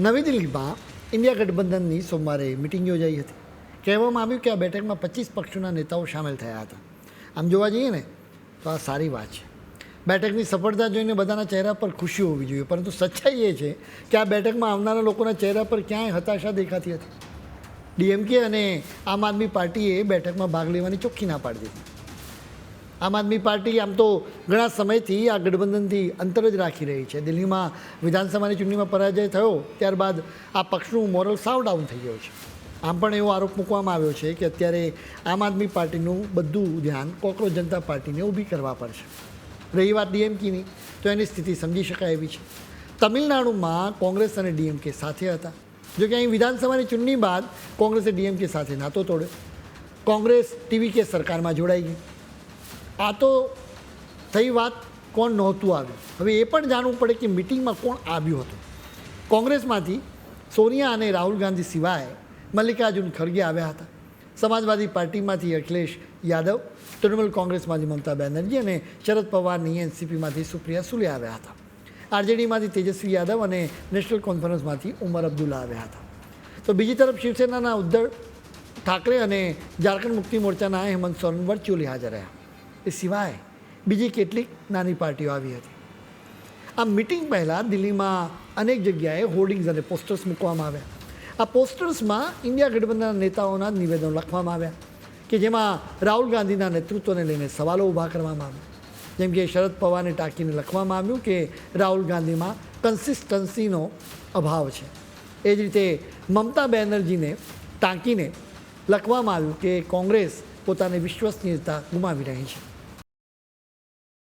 નવી દિલ્હીમાં ઇન્ડિયા ગઠબંધનની સોમવારે મિટિંગ યોજાઈ હતી. કહેવામાં આવ્યું કે આ બેઠકમાં 25 પક્ષોના નેતાઓ સામેલ થયા હતા. આમ જોવા જઈએ ને તો આ સારી વાત છે. બેઠકની સફળતા જોઈને બધાના ચહેરા પર ખુશી હોવી જોઈએ, પરંતુ સચ્ચાઈ એ છે કે આ બેઠકમાં આવનારા લોકોના ચહેરા પર ક્યાંય હતાશા દેખાતી હતી. ડીએમકે અને આમ આદમી પાર્ટીએ બેઠકમાં ભાગ લેવાની ચોખ્ખી ના પાડી દીધી. આમ આદમી પાર્ટી આમ તો ઘણા સમયથી આ ગઠબંધનથી અંતર જ રાખી રહી છે. દિલ્હીમાં વિધાનસભાની ચૂંટણીમાં પરાજય થયો ત્યારબાદ આ પક્ષનું મોરલ સાવ ડાઉન થઈ ગયું છે. આમ પણ એવો આરોપ મૂકવામાં આવ્યો છે કે અત્યારે આમ આદમી પાર્ટીનું બધું ધ્યાન કોકરોચ જનતા પાર્ટીને ઊભી કરવા પર છે. રહી વાત ડીએમકેની, તો એની સ્થિતિ સમજી શકાય એવી છે. તમિલનાડુમાં કોંગ્રેસ અને ડીએમકે સાથે હતા. જો કે અહીં વિધાનસભાની ચૂંટણી બાદ કોંગ્રેસે ડીએમકે સાથે નાતો તોડ્યો. કોંગ્રેસ ટીવીકે સરકારમાં જોડાઈ ગઈ. આ તો થઈ વાત કોણ નહોતું આવ્યું. હવે એ પણ જાણવું પડે કે મિટિંગમાં કોણ આવ્યું હતું. કોંગ્રેસમાંથી સોનિયા અને રાહુલ ગાંધી સિવાય મલ્લિકાર્જુન ખરગે આવ્યા હતા. સમાજવાદી પાર્ટીમાંથી અખિલેશ યાદવ, તૃણમૂલ કોંગ્રેસમાંથી મમતા બેનર્જી અને શરદ પવારની એનસીપીમાંથી સુપ્રિયા સુલે આવ્યા હતા. આરજેડીમાંથી તેજસ્વી યાદવ અને નેશનલ કોન્ફરન્સમાંથી ઉમર અબ્દુલ્લા આવ્યા હતા. તો બીજી તરફ શિવસેનાના ઉદ્ધવ ઠાકરે અને ઝારખંડ મુક્તિ મોરચાના હેમંત સોરેન વર્ચ્યુઅલી હાજર રહ્યા. એ સિવાય બીજી કેટલીક નાની પાર્ટીઓ આવી હતી. આ મિટિંગ પહેલાં દિલ્હીમાં અનેક જગ્યાએ હોર્ડિંગ્સ અને પોસ્ટર્સ મૂકવામાં આવ્યા. આ પોસ્ટર્સમાં ઇન્ડિયા ગઠબંધનના નેતાઓના જ નિવેદનો લખવામાં આવ્યા કે જેમાં રાહુલ ગાંધીના નેતૃત્વને લઈને સવાલો ઊભા કરવામાં આવ્યા. જેમ કે શરદ પવારને ટાંકીને લખવામાં આવ્યું કે રાહુલ ગાંધીમાં કન્સિસ્ટન્સીનો અભાવ છે. એ જ રીતે મમતા બેનર્જીને ટાંકીને લખવામાં આવ્યું કે કોંગ્રેસ પોતાની વિશ્વસનીયતા ગુમાવી રહી છે.